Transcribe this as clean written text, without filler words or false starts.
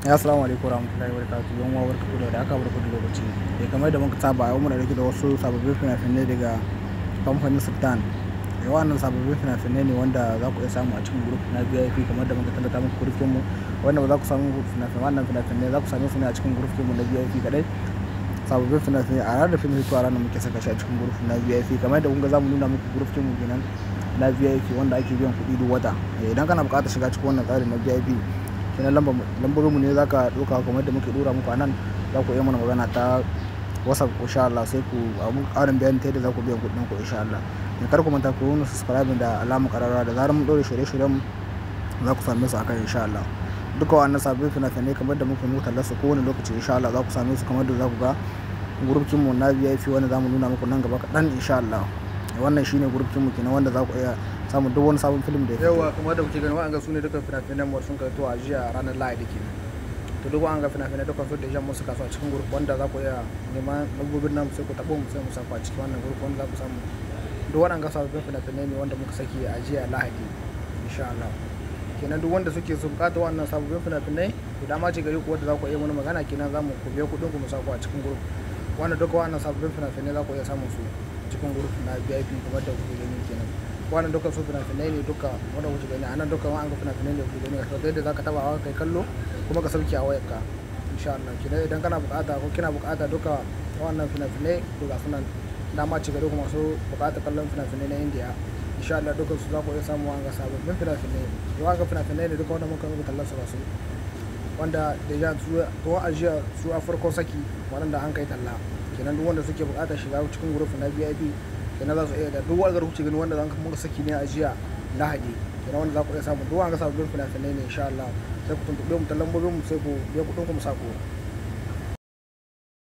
Assalamu alaikum warahmatullahi wabarakatuh. Yan uwa barkaku da aka barku da lokaci. Kamar da muka saba yau muna dauke da wasu sababbin fina-finai daga kamfanin Sultan. Wannan sababbin fina-finai ne wanda za ku iya samu a cikin group na VIP kamar da muka tallata muku group mu. Wanda ba za ku samu wannan fina-finai za ku same su ne a cikin group mu na VIP kadai. Sababbin fina-finai a ranar fim hito a ranar muke saka shi a cikin group na VIP kamar da kun ga za mu nuna muku group mu kenan na VIP wanda ake biyan kuɗi duk wata. Idan kana buƙatar shiga cikin wannan tsarin na VIP kenan lambobinmu ne za ka ɗauka kamar da muke ɗora muku a nan, za ku iya mana magana ta WhatsApp insha Allah, sai ku abu ƙarin bayani ta yadda za ku biyan kuɗin ku insha Allah. Kar ku manta ku yi subscribe da alamar ƙararrawa da zarar mun ɗora shirye-shiryen za ku same su akan insha Allah. Duka wannan sabbin fina-finai kamar da muke muku tallar su kowane lokaci insha Allah za ku same su kamar da za ku ga gurufin mu na VIP wanda za mu nuna muku nan gaba kaɗan insha Allah. Wannan shine gurufin mu kenan wanda za ku iya samun duk wani sabon film da ya fito. Yawa kamar da kuke gani wa'anga su ne dukkan fina-finan mu sun kai to a jiya ranar Lahadi kenan. To duk wa'anga fina-finai dukkan su da jan musu kasuwa cikin group wanda za ku iya neman lambobin nan sai ku tabo mu sai mu saka a cikin wannan group wanda za ku samu duk waɗanga sababbin fina-finai ne wanda muka saki a jiya Lahadi insha Allah. Kenan duk wanda suke su bukata wannan sababbin fina-finai to dama ce gari ku wanda za ku iya mana magana kenan za mu ku biya kuɗin ku mu saka a cikin group. Wannan duka wannan sababbin fina-finai za ku iya samun su cikin group na VIP kamar da kuke gani kenan. Wannan duka su fina-finai ne duka wanda kuke gani a nan duka wa'anga fina-finai ne kuke gani a sau da za ka taba kai kallo kuma ka sauke a wayarka insha Allah. Kenan idan kana bukata ko kina bukata duka wannan fina-finai to ga sunan dama ci gari kuma su bukata kallon fina-finai na India insha Allah duka su za ku iya samu wa'anga sababbin fina-finai. Wa'anga fina-finai ne duka wanda muka kallon su ba su wanda da ya su to a jiya su a farkon saki wanda an kai talla. Kenan duk wanda suke bukata shiga cikin group na VIP kenan za su iya da duk wanda kuke gani wanda zan muka saki ne a jiya Lahadi kenan wanda za ku iya samu duk wanda sababbin fina-finai ne insha Allah, sai ku tuntuɓe mu ta lambobin mu sai ku biya kuɗin ku mu sako.